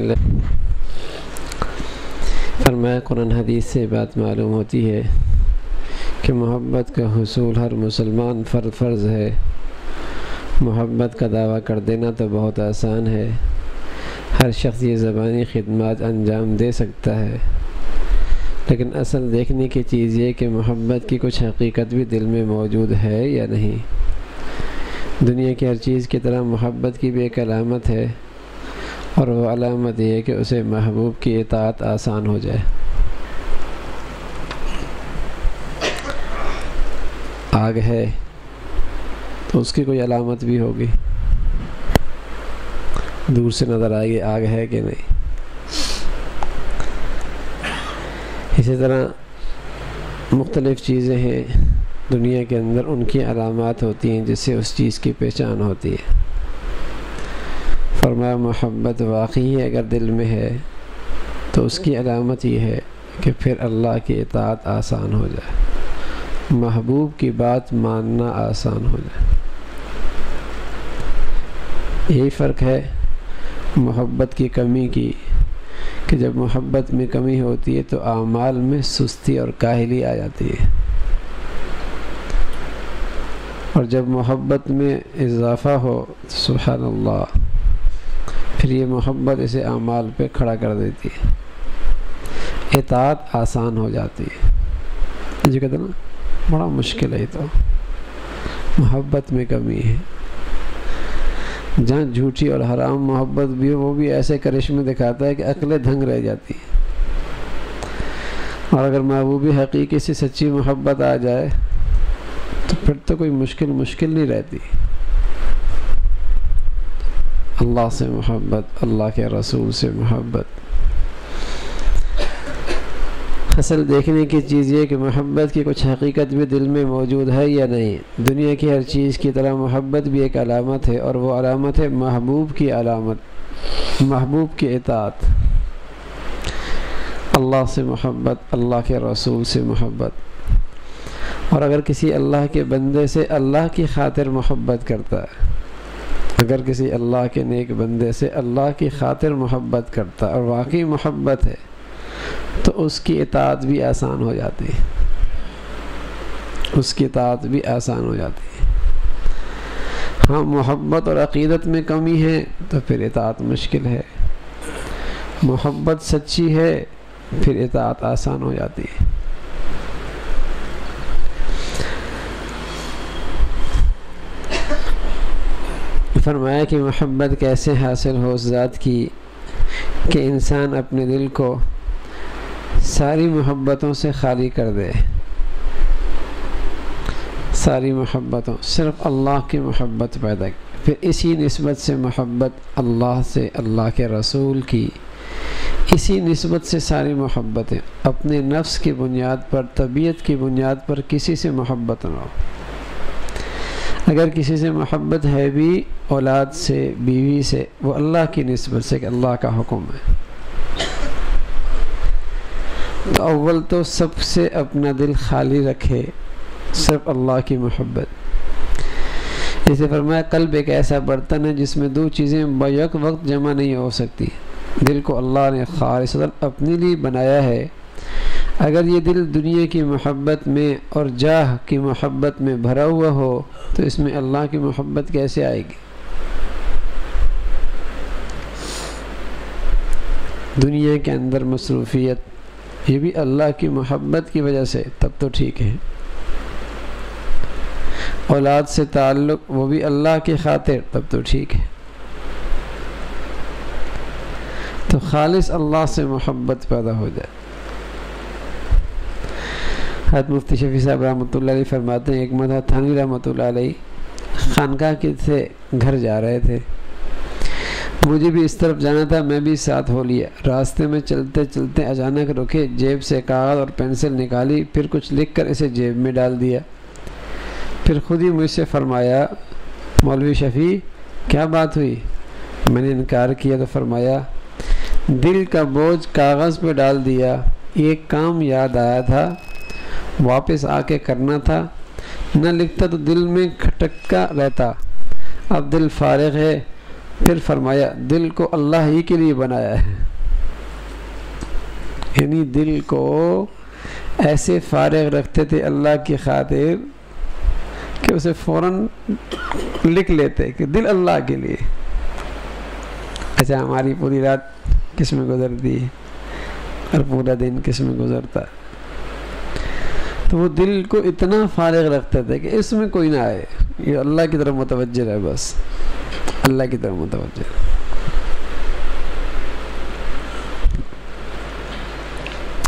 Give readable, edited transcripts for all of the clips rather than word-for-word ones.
لگے۔ فرمایا قرآن حدیث سے بات معلوم ہوتی ہے کہ محبت کا حصول ہر مسلمان فرض ہے۔ محبت کا دعویٰ کر دینا تو بہت آسان ہے، ہر شخص یہ زبانی خدمات انجام دے سکتا ہے، لیکن اصل دیکھنے کی چیز یہ کہ محبت کی کچھ حقیقت بھی دل میں موجود ہے یا نہیں۔ دنیا کی ہر چیز کی طرح محبت کی بھی ایک علامت ہے، اور وہ علامت یہ ہے کہ اسے محبوب کی اطاعت آسان ہو جائے۔ آگ ہے تو اس کی کوئی علامت بھی ہوگی، دور سے نظر آئے گی آگ ہے کہ نہیں۔ اسی طرح مختلف چیزیں ہیں دنیا کے اندر، ان کی علامات ہوتی ہیں جس سے اس چیز کی پہچان ہوتی ہے۔ فرمایا محبت واقعی اگر دل میں ہے تو اس کی علامت یہ ہے کہ پھر اللہ کی اطاعت آسان ہو جائے، محبوب کی بات ماننا آسان ہو جائے۔ یہی فرق ہے محبت کی کمی کی، کہ جب محبت میں کمی ہوتی ہے تو اعمال میں سستی اور کاہلی آ جاتی ہے، اور جب محبت میں اضافہ ہو سبحان اللہ پھر یہ محبت اسے اعمال پہ کھڑا کر دیتی ہے، اطاعت آسان ہو جاتی ہے۔ جو کہتے ہیں نا بڑا مشکل ہے، تو محبت میں کمی ہے۔ جہاں جھوٹی اور حرام محبت بھی ہو، وہ بھی ایسے کرشمے دکھاتا ہے کہ عقلیں دھنگ رہ جاتی ہے، اور اگر محبوبی حقیقی سے سچی محبت آ جائے تو پھر تو کوئی مشکل نہیں رہتی۔ اللہ سے محبت، اللہ کے رسول سے محبت۔ اصل دیکھنے کی چیز یہ کہ محبت کی کچھ حقیقت بھی دل میں موجود ہے یا نہیں۔ دنیا کی ہر چیز کی طرح محبت بھی ایک علامت ہے، اور وہ علامت ہے محبوب کی علامت، محبوب کی اطاعت۔ اللہ سے محبت، اللہ کے رسول سے محبت۔ اور اگر کسی اللہ کے بندے سے اللہ کی خاطر محبت کرتا ہے، اگر کسی اللہ کے نیک بندے سے اللہ کی خاطر محبت کرتا ہے اور واقعی محبت ہے تو اس کی اطاعت بھی آسان ہو جاتی ہے، اس کی اطاعت بھی آسان ہو جاتی ہے۔ ہاں محبت اور عقیدت میں کمی ہے تو پھر اطاعت مشکل ہے، محبت سچی ہے پھر اطاعت آسان ہو جاتی ہے۔ فرمایا کہ محبت کیسے حاصل ہو اس ذات کی کہ انسان اپنے دل کو ساری محبتوں سے خالی کر دے، ساری محبتوں، صرف اللہ کی محبت پیدا، پھر اسی نسبت سے محبت اللہ سے، اللہ کے رسول کی، اسی نسبت سے ساری محبتیں، اپنے نفس کی بنیاد پر، طبیعت کی بنیاد پر کسی سے محبت نہ ہو۔ اگر کسی سے محبت ہے بھی اولاد سے، بیوی سے، وہ اللہ کی نسبت سے کہ اللہ کا حکم ہے، تو اول تو سب سے اپنا دل خالی رکھے، صرف اللہ کی محبت۔ اسے فرمایا قلب ایک ایسا برتن ہے جس میں دو چیزیں بیک وقت جمع نہیں ہو سکتی۔ دل کو اللہ نے خالصتاً اپنے لیے بنایا ہے، اگر یہ دل دنیا کی محبت میں اور جاہ کی محبت میں بھرا ہوا ہو تو اس میں اللہ کی محبت کیسے آئے گی؟ دنیا کے اندر مصروفیت یہ بھی اللہ کی محبت کی وجہ سے، تب تو ٹھیک ہے۔ اولاد سے تعلق وہ بھی اللہ کی خاطر، تب تو ٹھیک ہے۔ تو خالص اللہ سے محبت پیدا ہو جائے۔ حضرت مفتی شفیع صاحب رحمۃ اللہ علیہ فرماتے ہیں، ایک مرتبہ تھانوی رحمۃ اللہ علیہ خانقاہ کے سے گھر جا رہے تھے، مجھے بھی اس طرف جانا تھا، میں بھی ساتھ ہو لیا۔ راستے میں چلتے چلتے اچانک رکے، جیب سے کاغذ اور پینسل نکالی، پھر کچھ لکھ کر اسے جیب میں ڈال دیا، پھر خود ہی مجھ سے فرمایا مولوی شفیع کیا بات ہوئی؟ میں نے انکار کیا تو فرمایا دل کا بوجھ کاغذ پہ ڈال دیا، ایک کام یاد آیا تھا، واپس آ کے کرنا تھا، نہ لکھتا تو دل میں کھٹکا رہتا، اب دل فارغ ہے، پھر فرمایا دل کو اللہ ہی کے لیے بنایا ہے، یعنی دل کو ایسے فارغ رکھتے تھے اللہ کی خاطر کہ اسے فوراً لکھ لیتے کہ دل اللہ کے لیے. اچھا ہماری پوری رات کس میں گزرتی ہے اور پورا دن کس میں گزرتا ہے؟ تو وہ دل کو اتنا فارغ رکھتے تھے کہ اس میں کوئی نہ آئے، یہ اللہ کی طرف متوجہ ہے، بس اللہ کی طرف متوجہ.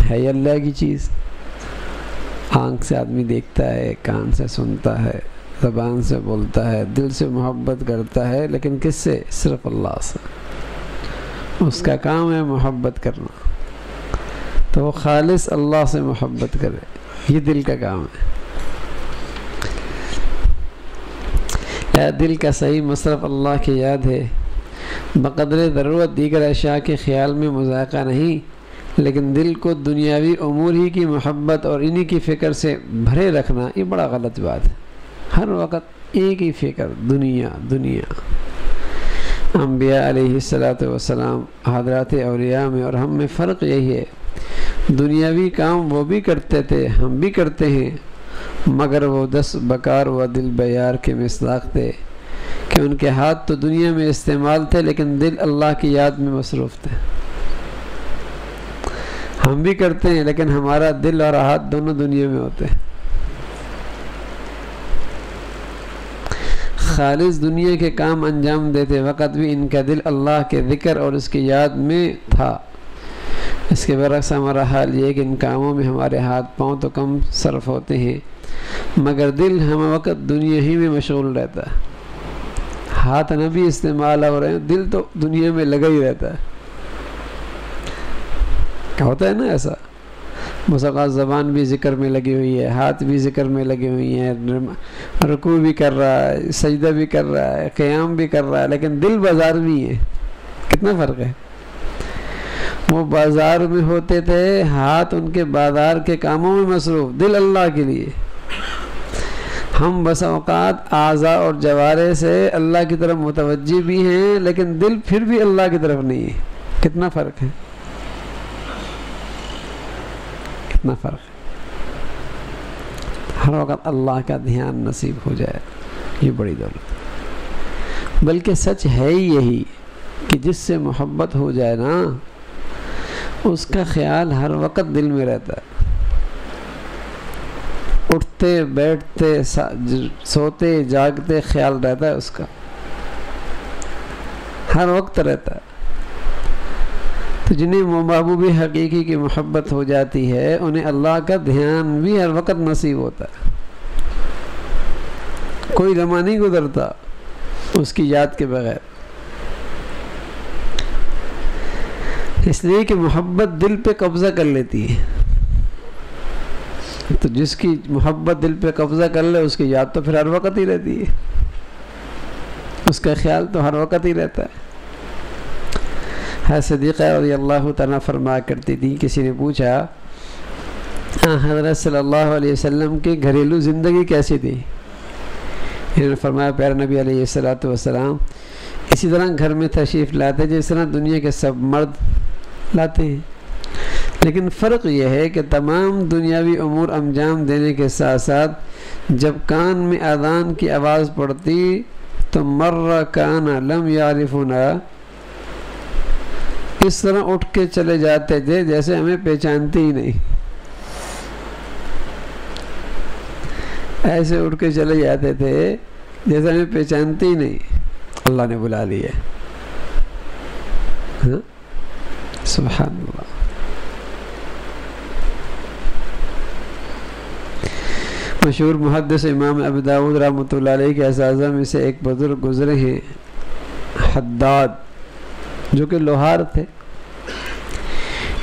ہے یہ اللہ کی چیز. آنکھ سے آدمی دیکھتا ہے، کان سے سنتا ہے، زبان سے بولتا ہے، دل سے محبت کرتا ہے، لیکن کس سے؟ صرف اللہ سے. اس کا کام ہے محبت کرنا، تو وہ خالص اللہ سے محبت کرے، یہ دل کا کام ہے. دل کا صحیح مصرف اللہ کی یاد ہے، بقدر ضرورت دیگر اشیاء کے خیال میں مذائقہ نہیں، لیکن دل کو دنیاوی امور ہی کی محبت اور انہی کی فکر سے بھرے رکھنا یہ بڑا غلط بات ہے. ہر وقت ایک ہی فکر، دنیا دنیا. انبیاء علیہ السلام، حضرات اولیاء میں اور ہم میں فرق یہی ہے، دنیاوی کام وہ بھی کرتے تھے، ہم بھی کرتے ہیں، مگر وہ 10 بکار و دل بیار کے مصداق تھے کہ ان کے ہاتھ تو دنیا میں استعمال تھے لیکن دل اللہ کی یاد میں مصروف تھے. ہم بھی کرتے ہیں لیکن ہمارا دل اور ہاتھ دونوں دنیا میں ہوتے ہیں. خالص دنیا کے کام انجام دیتے وقت بھی ان کا دل اللہ کے ذکر اور اس کی یاد میں تھا. اس کے برعکس ہمارا حال یہ ہے کہ ان کاموں میں ہمارے ہاتھ پاؤں تو کم صرف ہوتے ہیں، مگر دل ہم وقت دنیا ہی میں مشغول رہتا ہے. ہاتھ نہ بھی استعمال ہو رہے ہیں، دل تو دنیا میں لگا ہی رہتا ہے. کیا ہوتا ہے نا ایسا، مسقات زبان بھی ذکر میں لگی ہوئی ہے، ہاتھ بھی ذکر میں لگی ہوئی ہیں، رکوع بھی کر رہا ہے، سجدہ بھی کر رہا ہے، قیام بھی کر رہا ہے، لیکن دل بازار میں ہے. کتنا فرق ہے. وہ بازار میں ہوتے تھے، ہاتھ ان کے بازار کے کاموں میں مصروف، دل اللہ کے لیے. ہم بس اوقات اعضاء اور جوارح سے اللہ کی طرف متوجہ بھی ہیں لیکن دل پھر بھی اللہ کی طرف نہیں ہے. کتنا فرق ہے، کتنا فرق ہے. ہر وقت اللہ کا دھیان نصیب ہو جائے، یہ بڑی دولت. بلکہ سچ ہے ہی یہی کہ جس سے محبت ہو جائے نا، اس کا خیال ہر وقت دل میں رہتا ہے. اٹھتے بیٹھتے سوتے جاگتے خیال رہتا ہے اس کا، ہر وقت رہتا ہے. تو جنہیں محبوب حقیقی کی محبت ہو جاتی ہے انہیں اللہ کا دھیان بھی ہر وقت نصیب ہوتا ہے. کوئی لمحہ نہیں گزرتا اس کی یاد کے بغیر، اس لیے کہ محبت دل پہ قبضہ کر لیتی ہے. تو جس کی محبت دل پہ قبضہ کر لے اس کی یاد تو پھر ہر وقت ہی رہتی ہے، اس کا خیال تو ہر وقت ہی رہتا ہے. صدیقہ رضی اللہ تعالیٰ فرمایا کرتی تھی، کسی نے پوچھا حضرت صلی اللہ علیہ وسلم کی گھریلو زندگی کیسی تھی؟ انہوں نے فرمایا پیارے نبی علیہ السلام اسی طرح گھر میں تشریف لاتے جس طرح دنیا کے سب مرد لاتے ہیں، لیکن فرق یہ ہے کہ تمام دنیاوی امور انجام دینے کے ساتھ ساتھ جب کان میں اذان کی آواز پڑتی تو مر کان لم یعرفنا، اس طرح اٹھ کے چلے جاتے تھے جیسے ہمیں پہچانتے ہی نہیں. ایسے اٹھ کے چلے جاتے تھے جیسے ہمیں پہچانتے ہی نہیں، اللہ نے بلا لیا. سبحان اللہ. مشہور محدث امام ابو داؤد رحمۃ اللہ علیہ کے اساتذہ میں سے ایک بزرگ گزرے ہیں، حداد، جو کہ لوہار تھے.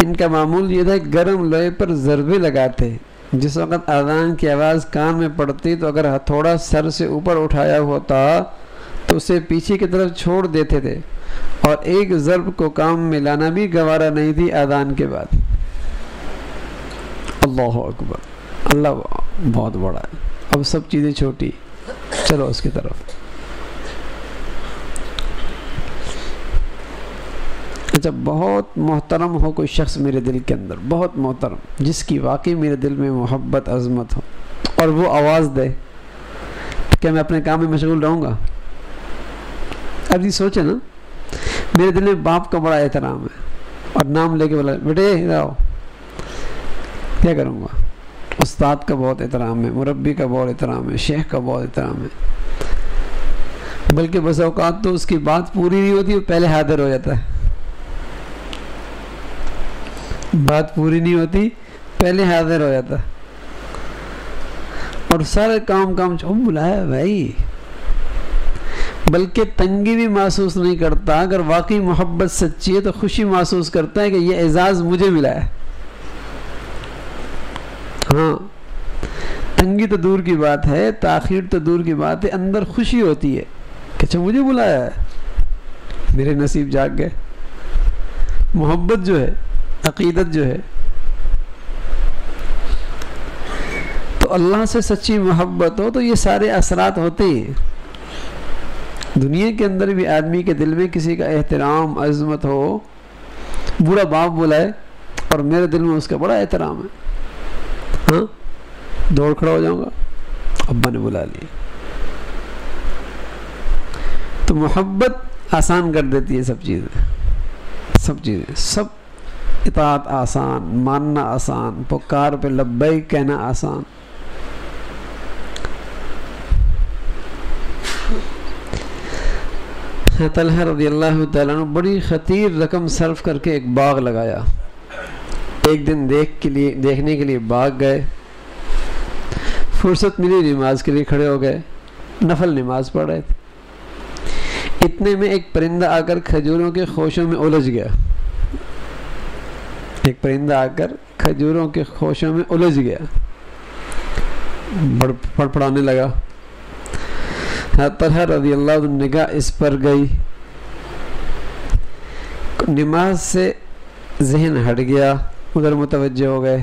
ان کا معمول یہ تھا کہ گرم لوہے پر ضربے لگاتے. جس وقت اذان کی آواز کان میں پڑتی تو اگر ہتھوڑا سر سے اوپر اٹھایا ہوتا تو اسے پیچھے کی طرف چھوڑ دیتے تھے، اور ایک ضرب کو کام میں لانا بھی گوارا نہیں تھی اذان کے بعد. اللہ اکبر، اللہ بہت بڑا ہے. اب سب چیزیں چھوٹی، چلو اس کی طرف. اچھا بہت محترم ہو کوئی شخص میرے دل کے اندر، بہت محترم، جس کی واقعی میرے دل میں محبت عظمت ہو، اور وہ آواز دے، کیا میں اپنے کام میں مشغول رہوں گا؟ اب یہ سوچے نا، میرے دل میں باپ کا بڑا احترام ہے اور نام لے کے بولا بیٹے ادھر آؤ، کیا کروں گا؟ استاد کا بہت احترام ہے، مربی کا بہت احترام ہے، شیخ کا بہت احترام ہے، بلکہ بس اوقات تو اس کی بات پوری نہیں ہوتی، وہ پہلے حاضر ہو جاتا ہے، بات پوری نہیں ہوتی پہلے حاضر ہو جاتا ہے، اور سارے کام بلایا بھائی، بلکہ تنگی بھی محسوس نہیں کرتا، اگر واقعی محبت سچی ہے تو خوشی محسوس کرتا ہے کہ یہ اعزاز مجھے ملا ہے۔ ہاں تنگی تو دور کی بات ہے، تاخیر تو دور کی بات ہے، اندر خوشی ہوتی ہے کہ اچھا مجھے بلایا ہے، میرے نصیب جاگ گئے۔ محبت جو ہے، عقیدت جو ہے، تو اللہ سے سچی محبت ہو تو یہ سارے اثرات ہوتے ہیں۔ دنیا کے اندر بھی آدمی کے دل میں کسی کا احترام عظمت ہو، برا باپ بلائے اور میرے دل میں اس کا بڑا احترام ہے، ہاں دوڑ کھڑا ہو جاؤں گا، ابا نے بلا لیا۔ تو محبت آسان کر دیتی ہے سب چیزیں، سب اطاعت آسان، ماننا آسان، پکار پہ لبیک کہنا آسان۔ طلحہ رضی اللہ تعالیٰ عنہ بڑی خطیر رقم صرف کر کے ایک باغ لگایا۔ ایک دن دیکھنے کے لیے باغ گئے، فرصت ملی نماز کے لیے کھڑے ہو گئے، نفل نماز پڑھ رہے تھے، اتنے میں ایک پرندہ آ کر کھجوروں کے خوشوں میں الجھ گیا، ایک پرندہ آ کر کھجوروں کے خوشوں میں الجھ گیا، پڑپڑانے لگا۔ طلحہ رضی اللہ عنہ نگاہ اس پر گئی، نماز سے ذہن ہٹ گیا، ادھر متوجہ ہو گئے،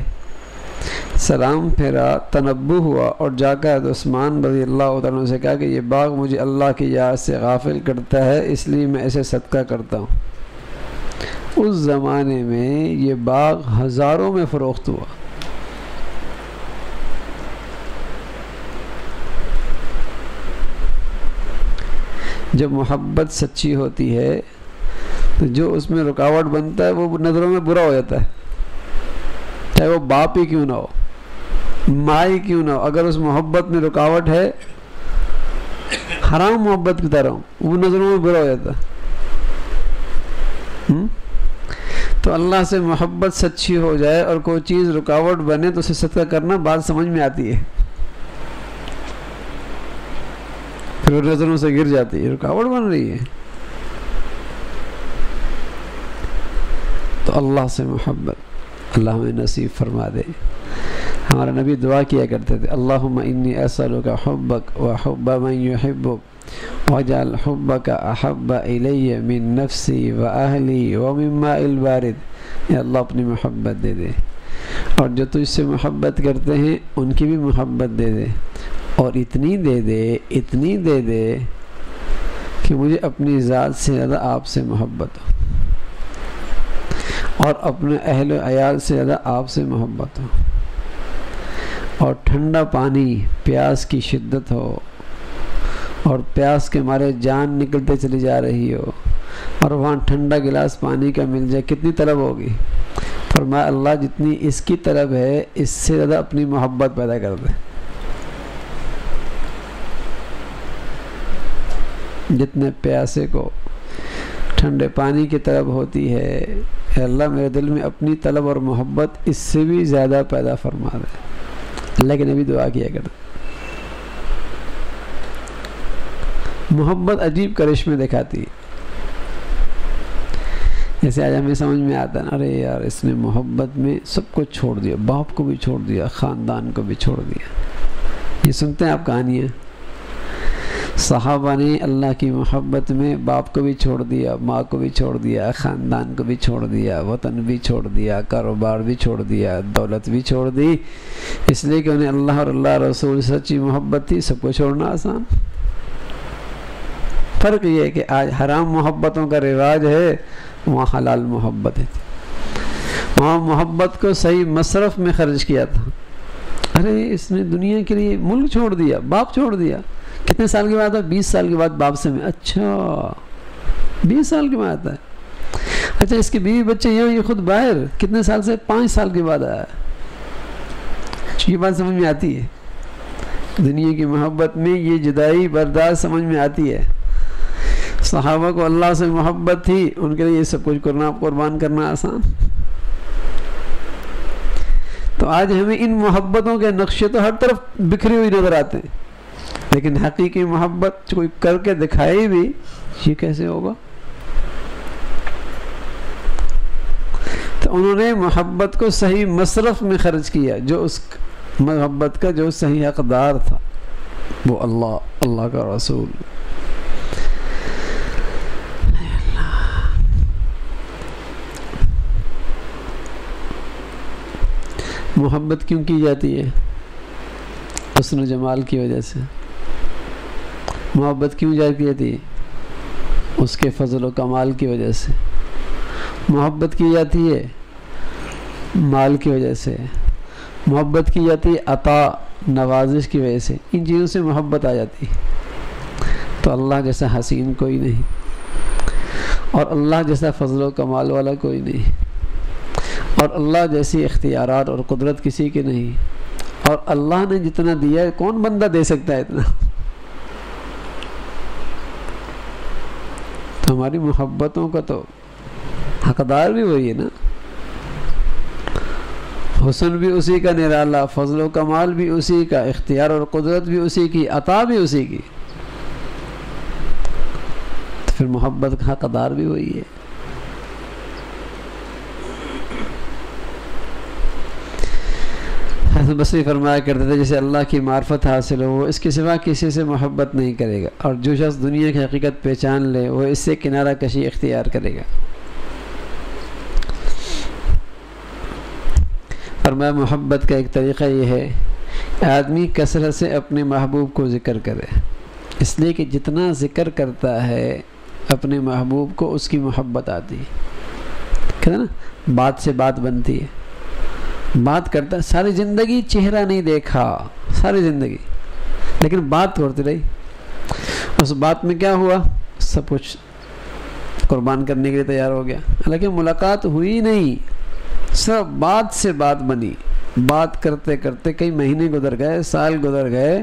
سلام پھیرا، تنبہ ہوا اور جا کر عثمان رضی اللہ عنہ سے کہا کہ یہ باغ مجھے اللہ کی یاد سے غافل کرتا ہے، اس لیے میں اسے صدقہ کرتا ہوں۔ اس زمانے میں یہ باغ ہزاروں میں فروخت ہوا۔ جب محبت سچی ہوتی ہے تو جو اس میں رکاوٹ بنتا ہے وہ نظروں میں برا ہو جاتا ہے، چاہے وہ باپ ہی کیوں نہ ہو، ماں ہی کیوں نہ ہو، اگر اس محبت میں رکاوٹ ہے، حرام محبت کی طرح وہ نظروں میں برا ہو جاتا ہے۔ تو اللہ سے محبت سچی ہو جائے اور کوئی چیز رکاوٹ بنے تو اسے صدقہ کرنا بات سمجھ میں آتی ہے، پھر نظروں سے گر جاتی ہے، رکاوٹ بن رہی ہے۔ تو اللہ سے محبت اللہ ہمیں نصیب فرما دے۔ ہمارا نبی دعا کیا کرتے تھے، اللہم انی اسألک حبک وحب من یحبک واجعل حبک احب الی من نفسی واہلی ومن ماء البارد۔ یا اللہ اپنی محبت دے دے، اور جو تجھ سے محبت کرتے ہیں ان کی بھی محبت دے دے، اور اتنی دے دے کہ مجھے اپنی ذات سے زیادہ آپ سے محبت ہو، اور اپنے اہل و عیال سے زیادہ آپ سے محبت ہو، اور ٹھنڈا پانی، پیاس کی شدت ہو اور پیاس کے مارے جان نکلتے چلی جا رہی ہو، اور وہاں ٹھنڈا گلاس پانی کا مل جائے، کتنی طلب ہوگی؟ فرمایا اللہ جتنی اس کی طلب ہے اس سے زیادہ اپنی محبت پیدا کر دے۔ جتنے پیاسے کو ٹھنڈے پانی کی طلب ہوتی ہے، اے اللہ میرے دل میں اپنی طلب اور محبت اس سے بھی زیادہ پیدا فرما دے۔ اللہ کے نبی دعا کیا کرتے۔ محبت عجیب کرشمے دکھاتی ہے، جیسے آج ہمیں سمجھ میں آتا ہے نا، ارے یار اس نے محبت میں سب کچھ چھوڑ دیا، باپ کو بھی چھوڑ دیا، خاندان کو بھی چھوڑ دیا۔ یہ سنتے ہیں آپ کہانیاں، صحابہ نے اللہ کی محبت میں باپ کو بھی چھوڑ دیا، ماں کو بھی چھوڑ دیا، خاندان کو بھی چھوڑ دیا، وطن بھی چھوڑ دیا، کاروبار بھی چھوڑ دیا، دولت بھی چھوڑ دی، اس لیے کہ انہیں اللہ اور اللہ رسول سچی محبت تھی۔ سب کو چھوڑنا آسان، فرق یہ ہے کہ آج حرام محبتوں کا رواج ہے وہاں حلال محبتیں تھیں، وہاں محبت کو صحیح مصرف میں خرچ کیا تھا۔ ارے اس نے دنیا کے لیے ملک چھوڑ دیا، باپ چھوڑ دیا، کتنے سال کے بعد؟ 20 سال کے بعد باپ سے میں، اچھا 20 سال کے بعد آتا ہے، اچھا اس کے بیوی بچے یہاں، یہ خود باہر، کتنے سال سے؟ 5 سال کے بعد آیا۔ یہ بات سمجھ میں آتی ہے، دنیا کی محبت میں یہ جدائی برداشت سمجھ میں آتی ہے۔ صحابہ کو اللہ سے محبت تھی، ان کے لیے یہ سب کچھ کرنا، قربان کرنا آسان۔ تو آج ہمیں ان محبتوں کے نقشے تو ہر طرف بکھری ہوئی نظر آتے ہیں، لیکن حقیقی محبت کوئی کر کے دکھائے بھی، یہ کیسے ہوگا؟ تو انہوں نے محبت کو صحیح مصرف میں خرچ کیا، جو اس محبت کا جو صحیح حقدار تھا وہ اللہ کا رسول۔ محبت کیوں کی جاتی ہے؟ حسن و جمال کی وجہ سے۔ محبت کیوں کی جاتی ہے؟ اس کے فضل و کمال کی وجہ سے۔ محبت کی جاتی ہے مال کی وجہ سے، محبت کی جاتی ہے عطا نوازش کی وجہ سے، ان چیزوں سے محبت آ جاتی ہے۔ تو اللہ جیسا حسین کوئی نہیں، اور اللہ جیسا فضل و کمال والا کوئی نہیں، اور اللہ جیسی اختیارات اور قدرت کسی کی نہیں، اور اللہ نے جتنا دیا ہے کون بندہ دے سکتا ہے اتنا؟ تو ہماری محبتوں کا تو حقدار بھی وہی ہے نا، حسن بھی اسی کا نرالا، فضل و کمال بھی اسی کا، اختیار اور قدرت بھی اسی کی، عطا بھی اسی کی، تو پھر محبت کا حقدار بھی وہی ہے۔ حسن بصری فرمایا کرتے تھے جسے اللہ کی معرفت حاصل ہو وہ اس کے سوا کسی سے محبت نہیں کرے گا، اور جو شخص دنیا کی حقیقت پہچان لے وہ اس سے کنارہ کشی اختیار کرے گا۔ فرمایا محبت کا ایک طریقہ یہ ہے آدمی کثرت سے اپنے محبوب کو ذکر کرے، اس لیے کہ جتنا ذکر کرتا ہے اپنے محبوب کو اس کی محبت آتی ہے، کہتے ہیں نا بات سے بات بنتی ہے، بات کرتا ہے، ساری زندگی چہرہ نہیں دیکھا، ساری زندگی، لیکن بات کرتی رہی، اس بات میں کیا ہوا؟ سب کچھ قربان کرنے کے لیے تیار ہو گیا، حالانکہ ملاقات ہوئی نہیں، صرف بات سے بات بنی، بات کرتے کرتے کئی مہینے گزر گئے، سال گزر گئے،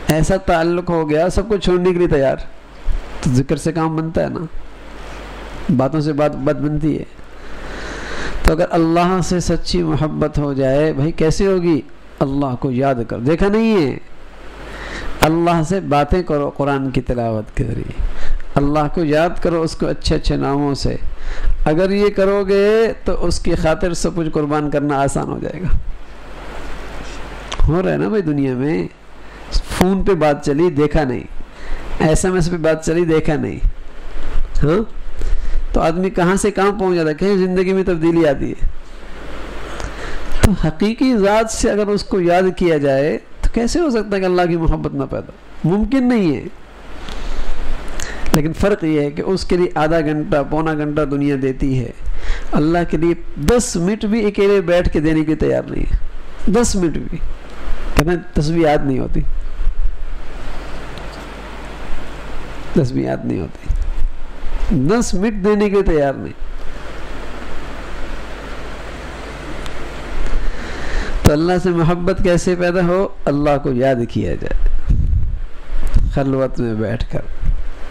ایسا تعلق ہو گیا سب کچھ چھوڑنے کے لیے تیار۔ تو ذکر سے کام بنتا ہے نا، باتوں سے بات بنتی ہے۔ تو اگر اللہ سے سچی محبت ہو جائے، بھائی کیسے ہوگی؟ اللہ کو یاد کر، دیکھا نہیں ہے، اللہ سے باتیں کرو قرآن کی تلاوت کے ذریعے، اللہ کو یاد کرو اس کو اچھے اچھے ناموں سے، اگر یہ کرو گے تو اس کی خاطر سب کچھ قربان کرنا آسان ہو جائے گا۔ ہو رہا ہے نا بھائی، دنیا میں فون پہ بات چلی دیکھا نہیں، SMS پہ بات چلی دیکھا نہیں، ہاں تو آدمی کہاں سے کہاں پہنچ جاتا ہے، کہیں زندگی میں تبدیلی آتی ہے۔ تو حقیقی ذات سے اگر اس کو یاد کیا جائے تو کیسے ہو سکتا ہے کہ اللہ کی محبت نہ پیدا؟ ممکن نہیں ہے۔ لیکن فرق یہ ہے کہ اس کے لیے آدھا گھنٹہ پونا گھنٹہ دنیا دیتی ہے، اللہ کے لیے 10 منٹ بھی اکیلے بیٹھ کے دینے کے تیار نہیں ہے، 10 منٹ بھی، کہنا تسبیح یاد نہیں ہوتی، تسبیح یاد نہیں ہوتی، 10 منٹ دینے کے لیے تیار نہیں۔ تو اللہ سے محبت کیسے پیدا ہو؟ اللہ کو یاد کیا جائے، خلوت میں بیٹھ کر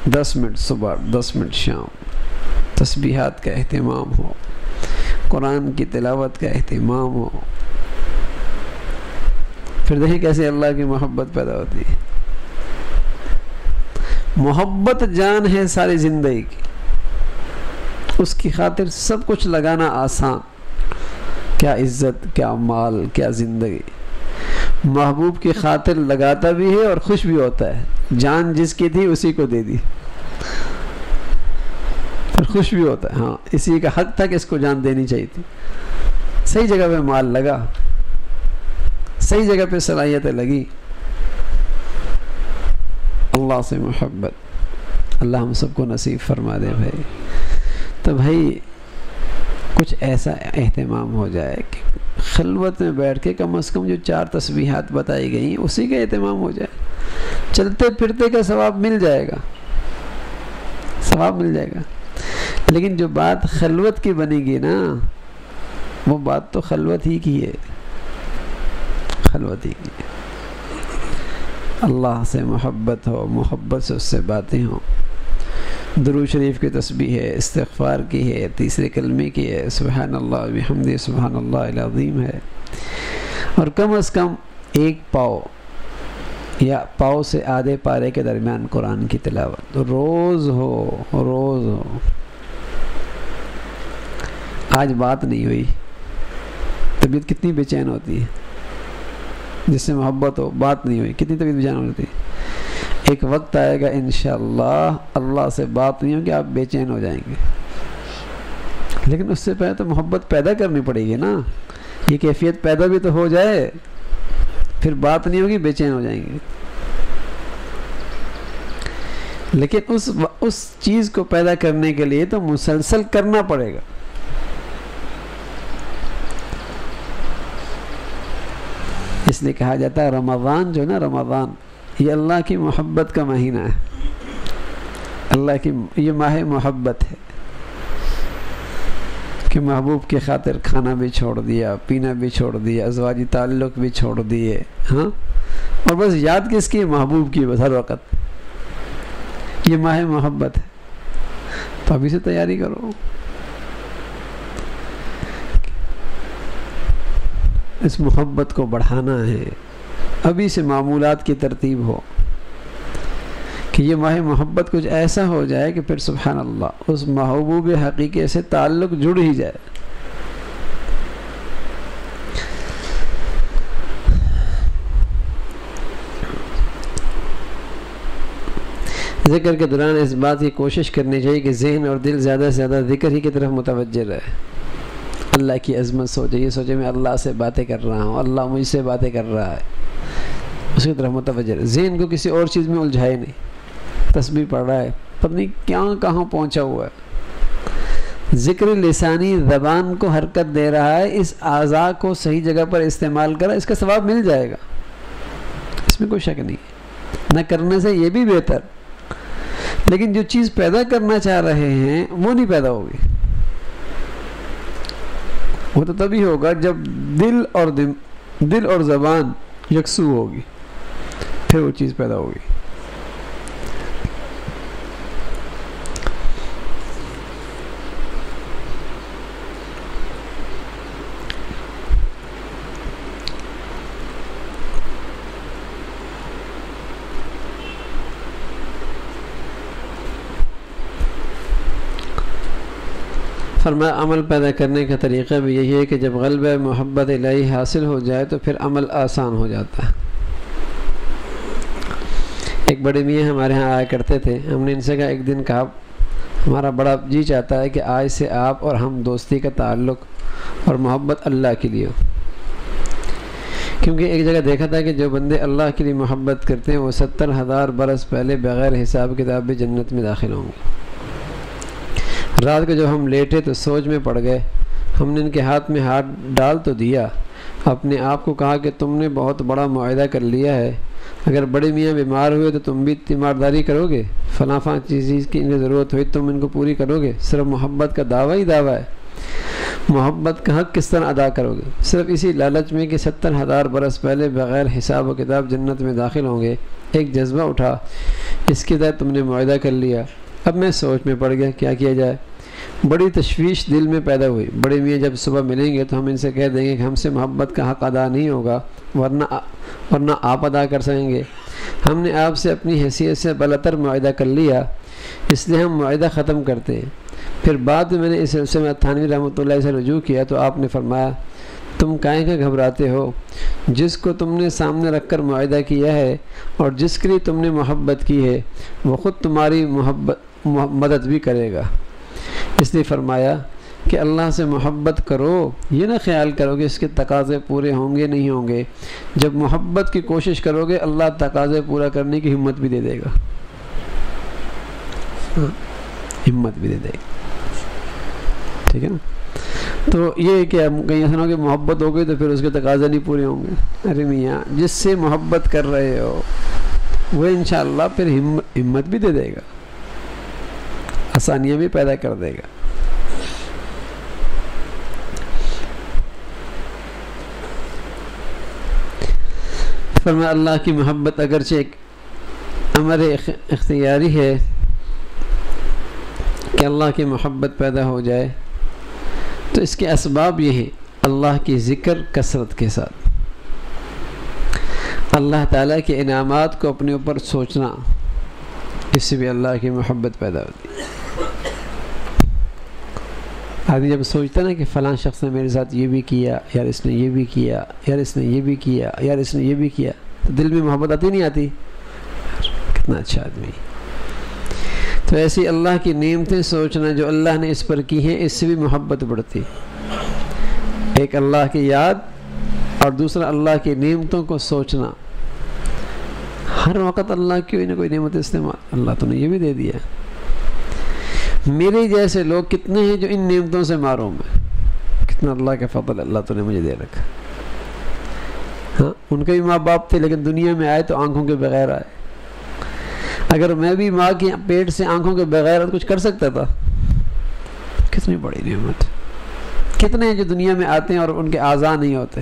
10 منٹ صبح 10 منٹ شام تسبیحات کا اہتمام ہو، قرآن کی تلاوت کا اہتمام ہو، پھر دیکھیں کیسے اللہ کی محبت پیدا ہوتی ہے۔ محبت جان ہے ساری زندگی کی، اس کی خاطر سب کچھ لگانا آسان، کیا عزت، کیا مال، کیا زندگی، محبوب کی خاطر لگاتا بھی ہے اور خوش بھی ہوتا ہے، جان جس کی تھی اسی کو دے دی، پھر خوش بھی ہوتا ہے، ہاں اسی کا حق تھا کہ اس کو جان دینی چاہیے تھی، صحیح جگہ پہ مال لگا، صحیح جگہ پہ صلاحیتیں لگی۔ اللہ سے محبت اللہ ہم سب کو نصیب فرما دے بھائی۔ تو بھائی کچھ ایسا اہتمام ہو جائے کہ خلوت میں بیٹھ کے کم از کم جو 4 تسبیحات بتائی گئی ہیں اسی کا اہتمام ہو جائے، چلتے پھرتے کا ثواب مل جائے گا، ثواب مل جائے گا۔ لیکن جو بات خلوت کی بنے گی نا، وہ بات تو خلوت ہی کی ہے، خلوت ہی کی ہے۔ اللہ سے محبت ہو، محبت سے اس سے باتیں ہوں، درود شریف کی تسبیح ہے، استغفار کی ہے، تیسرے کلمے کی ہے، سبحان اللہ بحمدہ سبحان اللہ العظیم ہے، اور کم از کم 1 پاؤ یا پاؤ سے آدھے پارے کے درمیان قرآن کی تلاوت روز ہو، روز ہو۔ آج بات نہیں ہوئی، طبیعت کتنی بے چین ہوتی ہے، جس سے محبت ہو بات نہیں ہوئی کتنی طبیعت بے چین ہوتی ہے۔ ایک وقت آئے گا انشاءاللہ اللہ سے بات نہیں ہوگی، آپ بے چین ہو جائیں گے، لیکن اس سے پہلے تو محبت پیدا کرنی پڑے گی نا، یہ کیفیت پیدا بھی تو ہو جائے، پھر بات نہیں ہوگی بے چین ہو جائیں گے۔ لیکن اس چیز کو پیدا کرنے کے لیے تو مسلسل کرنا پڑے گا۔ اس لیے کہا جاتا ہے رمضان جو نا، رمضان یہ اللہ کی محبت کا مہینہ ہے، اللہ کی یہ ماہ محبت ہے کہ محبوب کی خاطر کھانا بھی چھوڑ دیا، پینا بھی چھوڑ دیا، ازواجی تعلق بھی چھوڑ دیے، ہاں، اور بس یاد کس کی؟ محبوب کی، بس ہر وقت یہ ماہ محبت ہے۔ تو ابھی سے تیاری کرو، اس محبت کو بڑھانا ہے، ابھی سے معمولات کی ترتیب ہو کہ یہ ماہ محبت کچھ ایسا ہو جائے کہ پھر سبحان اللہ اس محبوب حقیقی سے تعلق جڑ ہی جائے۔ ذکر کے دوران اس بات کی کوشش کرنی چاہیے کہ ذہن اور دل زیادہ سے زیادہ ذکر ہی کی طرف متوجہ رہے، اللہ کی عظمت سوچے، یہ سوچے میں اللہ سے باتیں کر رہا ہوں، اللہ مجھ سے باتیں کر رہا ہے، اس کی طرف متوجہ رہے، ذہن کو کسی اور چیز میں الجھائے نہیں، تسبیح پڑھ رہا ہے پتہ نہیں کیا کہاں پہنچا ہوا ہے، ذکر لسانی زبان کو حرکت دے رہا ہے، اس اعضاء کو صحیح جگہ پر استعمال کرا، اس کا ثواب مل جائے گا، اس میں کوئی شک نہیں، نہ کرنے سے یہ بھی بہتر، لیکن جو چیز پیدا کرنا چاہ رہے ہیں وہ نہیں پیدا ہوگی، وہ تو تبھی ہوگا جب دل اور زبان یکسو ہوگی، پھر وہ چیز پیدا ہوگی۔ فرمایا عمل پیدا کرنے کا طریقہ بھی یہی ہے کہ جب غلبہ محبت الہی حاصل ہو جائے تو پھر عمل آسان ہو جاتا ہے۔ ایک بڑے میاں ہمارے ہاں آیا کرتے تھے، ہم نے ان سے کہا، ایک دن کہا ہمارا بڑا جی چاہتا ہے کہ آج سے آپ اور ہم دوستی کا تعلق اور محبت اللہ کے لیے ہو، کیونکہ ایک جگہ دیکھا تھا کہ جو بندے اللہ کے لیے محبت کرتے ہیں وہ 70,000 برس پہلے بغیر حساب کتاب بھی جنت میں داخل ہوں گے۔ رات کو جب ہم لیٹے تو سوچ میں پڑ گئے، ہم نے ان کے ہاتھ میں ہاتھ ڈال تو دیا، اپنے آپ کو کہا کہ تم نے بہت بڑا معاہدہ کر لیا ہے، اگر بڑے میاں بیمار ہوئے تو تم بھی تیمارداری کرو گے، فلاں چیز کی انہیں ضرورت ہوئی تم ان کو پوری کرو گے، صرف محبت کا دعویٰ ہی دعویٰ ہے، محبت کا حق کس طرح ادا کرو گے؟ صرف اسی لالچ میں کہ 70,000 برس پہلے بغیر حساب و کتاب جنت میں داخل ہوں گے، ایک جذبہ اٹھا، اس کے تحت تم نے معاہدہ کر لیا۔ اب میں سوچ میں پڑ گیا کیا کیا جائے، بڑی تشویش دل میں پیدا ہوئی۔ بڑے میاں جب صبح ملیں گے تو ہم ان سے کہہ دیں گے کہ ہم سے محبت کا حق ادا نہیں ہوگا، ورنہ آپ ادا کر سکیں گے، ہم نے آپ سے اپنی حیثیت سے بالاتر معاہدہ کر لیا، اس لیے ہم معاہدہ ختم کرتے ہیں۔ پھر بعد میں نے اس سلسلے میں تھانوی رحمۃ اللہ سے رجوع کیا تو آپ نے فرمایا، تم کائیں کا گھبراتے ہو، جس کو تم نے سامنے رکھ کر معاہدہ کیا ہے اور جس کے لیے تم نے محبت کی ہے وہ خود تمہاری مدد بھی کرے گا۔ اس لیے فرمایا کہ اللہ سے محبت کرو، یہ نہ خیال کرو کہ اس کے تقاضے پورے ہوں گے نہیں ہوں گے، جب محبت کی کوشش کرو گے اللہ تقاضے پورا کرنے کی ہمت بھی دے دے گا، ہمت بھی دے دے گا۔ ٹھیک ہے نا. تو یہ کہ کہیں ایسا نہ ہو کہ محبت ہو گئی تو پھر اس کے تقاضے نہیں پورے ہوں گے. ارے میاں جس سے محبت کر رہے ہو وہ انشاءاللہ پھر ہمت بھی دے دے گا, آسانیاں بھی پیدا کر دے گا. فرمایا اللہ کی محبت اگرچہ ایک امر اختیاری ہے کہ اللہ کی محبت پیدا ہو جائے, تو اس کے اسباب یہ ہیں اللہ کی ذکر کثرت کے ساتھ, اللہ تعالیٰ کے انعامات کو اپنے اوپر سوچنا, اس سے بھی اللہ کی محبت پیدا ہوتی ہے. آدمی جب سوچتا نا کہ فلاں شخص نے میرے ساتھ یہ بھی کیا, یار اس نے یہ بھی کیا, یار اس نے یہ بھی کیا, یار اس نے یہ بھی کیا, تو دل میں محبت آتی نہیں آتی؟ کتنا اچھا آدمی. تو ایسی اللہ کی نعمتیں سوچنا جو اللہ نے اس پر کی ہیں, اس سے بھی محبت بڑھتی. ایک اللہ کی یاد اور دوسرا اللہ کی نعمتوں کو سوچنا. ہر وقت اللہ کی کوئی نہ کوئی نعمت استعمال, اللہ تو نے یہ بھی دے دیا. میرے جیسے لوگ کتنے ہیں جو ان نعمتوں سے محروم ہیں, کتنا اللہ کا فضل اللہ تو نے مجھے دے رکھا. ہاں ان کے بھی ماں باپ تھے لیکن دنیا میں آئے تو آنکھوں کے بغیر آئے. اگر میں بھی ماں کے پیٹ سے آنکھوں کے بغیر کچھ کر سکتا تھا, کتنی بڑی نعمت. کتنے ہیں جو دنیا میں آتے ہیں اور ان کے اعضاء نہیں ہوتے,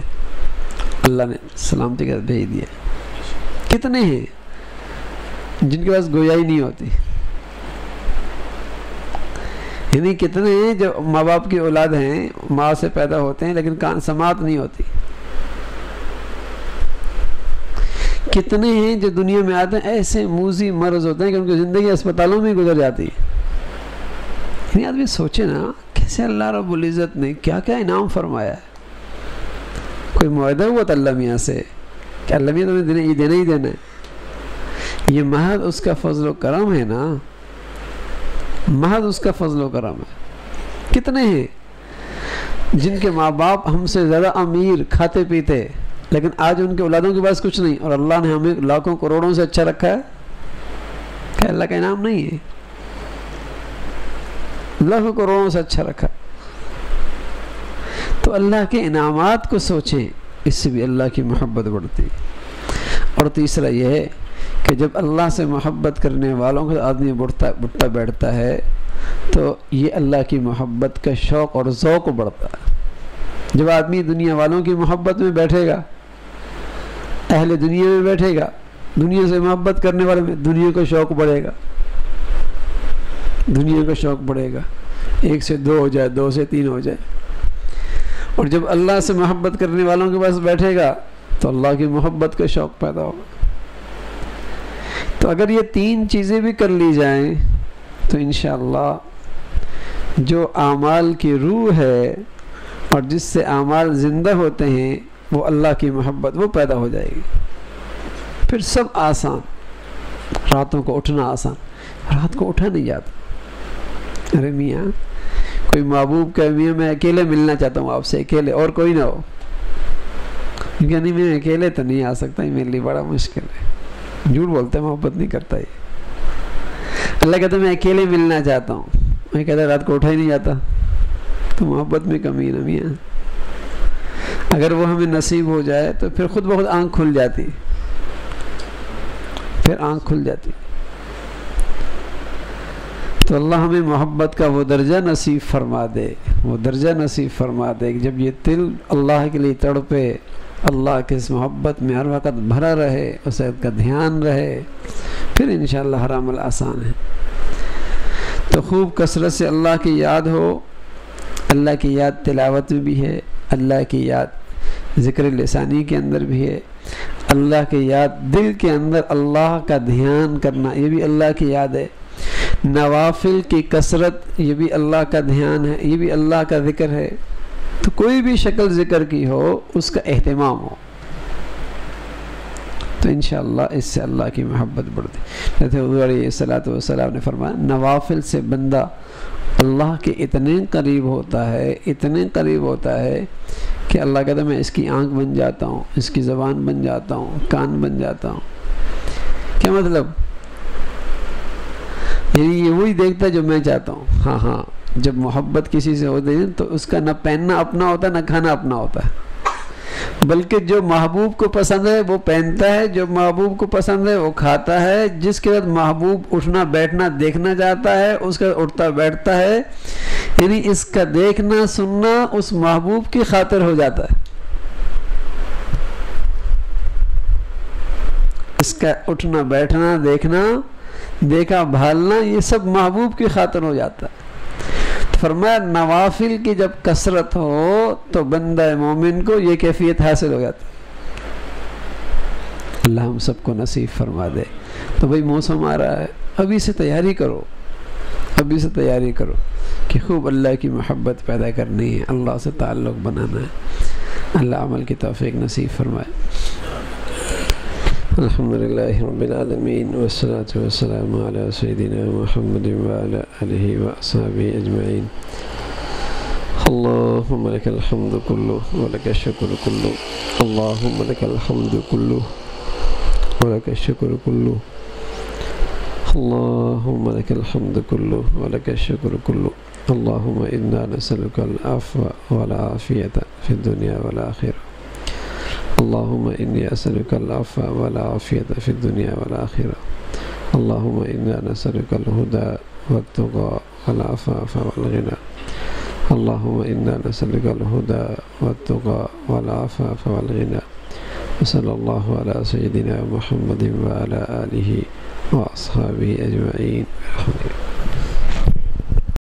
اللہ نے سلامتی کا بھیج دیا. کتنے ہیں جن کے پاس گویائی نہیں ہوتی, یعنی کتنے ہیں جو ماں باپ کی اولاد ہیں, ماں سے پیدا ہوتے ہیں لیکن کان سماعت نہیں ہوتی. کتنے ہیں جو دنیا میں آتے ہیں ایسے موذی مرض ہوتے ہیں کہ ان کی زندگی اسپتالوں میں گزر جاتی ہے. یعنی آدمی سوچے نا کیسے اللہ رب العزت نے کیا کیا انعام فرمایا ہے. کوئی معاہدہ ہوا تھا اللہ میاں سے کہ اللہ میاں تمہیں یہ دینا ہی دینا ہے. یہ محض اس کا فضل و کرم ہے نا, محض اس کا فضل و کرم ہے. کتنے ہیں جن کے ماں باپ ہم سے زیادہ امیر, کھاتے پیتے, لیکن آج ان کے اولادوں کے پاس کچھ نہیں, اور اللہ نے ہمیں لاکھوں کروڑوں سے اچھا رکھا ہے. کہ اللہ کا انعام نہیں ہے؟ لاکھوں کروڑوں سے اچھا رکھا. تو اللہ کے انعامات کو سوچیں, اس سے بھی اللہ کی محبت بڑھتی. اور تیسرا یہ ہے کہ جب اللہ سے محبت کرنے والوں کا آدمی بڑھتا بیٹھتا ہے تو یہ اللہ کی محبت کا شوق اور ذوق بڑھتا ہے. جب آدمی دنیا والوں کی محبت میں بیٹھے گا, اہل دنیا میں بیٹھے گا, دنیا سے محبت کرنے والے میں دنیا کا شوق بڑھے گا, دنیا کا شوق بڑھے گا. 1 سے 2 ہو جائے, 2 سے 3 ہو جائے. اور جب اللہ سے محبت کرنے والوں کے پاس بیٹھے گا تو اللہ کی محبت کا شوق پیدا ہوگا. تو اگر یہ 3 چیزیں بھی کر لی جائیں تو انشاءاللہ جو اعمال کی روح ہے اور جس سے اعمال زندہ ہوتے ہیں وہ اللہ کی محبت وہ پیدا ہو جائے گی. پھر سب آسان. راتوں کو اٹھنا آسان, رات کو اٹھا نہیں جاتا. ارے میاں کوئی محبوب کہ میاں میں اکیلے ملنا چاہتا ہوں آپ سے, اکیلے, اور کوئی نہ ہو. کیونکہ نہیں میں اکیلے تو نہیں آ سکتا, میرے لیے بڑا مشکل ہے. جھوٹ بولتے ہیں, محبت نہیں کرتا یہ. اللہ کہتا ہے میں اکیلے ملنا چاہتا ہوں, میں کہتا ہے رات کو اٹھا ہی نہیں جاتا. تو محبت میں کمی نہ میاں. اگر وہ ہمیں نصیب ہو جائے تو پھر خود بخود آنکھ کھل جاتی, پھر آنکھ کھل جاتی. تو اللہ ہمیں محبت کا وہ درجہ نصیب فرما دے, وہ درجہ نصیب فرما دے کہ جب یہ دل اللہ کے لیے تڑپے, اللہ کے اس محبت میں ہر وقت بھرا رہے, اسے کا دھیان رہے, پھر انشاءاللہ ہر عمل آسان ہے. تو خوب کثرت سے اللہ کی یاد ہو. اللہ کی یاد تلاوت میں بھی ہے, اللہ کی یاد ذکر لسانی کے اندر بھی ہے, اللہ کی یاد دل کے اندر اللہ کا دھیان کرنا یہ بھی اللہ کی یاد ہے. نوافل کی کثرت یہ بھی اللہ کا دھیان ہے, یہ بھی اللہ کا ذکر ہے. تو کوئی بھی شکل ذکر کی ہو اس کا اہتمام ہو تو انشاءاللہ اس سے اللہ کی محبت بڑھتی. جیسے حضور علیہ الصلوۃ والسلام نے فرمایا نوافل سے بندہ اللہ کے اتنے قریب ہوتا ہے, اتنے قریب ہوتا ہے کہ اللہ کہتا ہے میں اس کی آنکھ بن جاتا ہوں, اس کی زبان بن جاتا ہوں, کان بن جاتا ہوں. کیا مطلب؟ یعنی یہ وہی دیکھتا ہے جو میں چاہتا ہوں. ہاں جب محبت کسی سے ہوتی ہے تو اس کا نہ پہننا اپنا ہوتا ہے نہ کھانا اپنا ہوتا ہے، بلکہ جو محبوب کو پسند ہے وہ پہنتا ہے، جو محبوب کو پسند ہے وہ کھاتا ہے، جس کے بعد محبوب اٹھنا بیٹھنا دیکھنا چاہتا ہے اس کا اٹھتا بیٹھتا ہے، یعنی اس کا دیکھنا سننا اس محبوب کی خاطر ہو جاتا ہے، اس کا اٹھنا بیٹھنا دیکھنا دیکھا بھالنا یہ سب محبوب کی خاطر ہو جاتا ہے۔ فرمایا نوافل کی جب کثرت ہو تو بندہ مومن کو یہ کیفیت حاصل ہو جاتا ہے۔ اللہ ہم سب کو نصیب فرما دے۔ تو بھئی موسم آ رہا ہے، ابھی سے تیاری کرو، ابھی سے تیاری کرو کہ خوب اللہ کی محبت پیدا کرنی ہے، اللہ سے تعلق بنانا ہے۔ اللہ عمل کی توفیق نصیب فرمائے۔ الحمدللہ رب العالمین والصلاة والسلام علی سیدنا محمد وعلی آلہ واصحابہ اجمعین۔ اللہم لک الحمد کلہ ولک الشکر کلہ، اللہم لک الحمد کلہ ولک الشکر کلہ، اللہم لک الحمد کلہ ولک الشکر کلہ، اللہم انا نسألک العفو والعافیۃ فی الدنیا والآخرہ، اللهم إني أسألك العفو والعافية في الدنيا والآخرة، اللهم إنا نسألك الهدى والتقى والعفاف والغنى، اللهم إنا نسألك الهدى والتقى والعفاف والغنى، وصلى الله على سيدنا محمد وعلى آله وأصحابه أجمعين.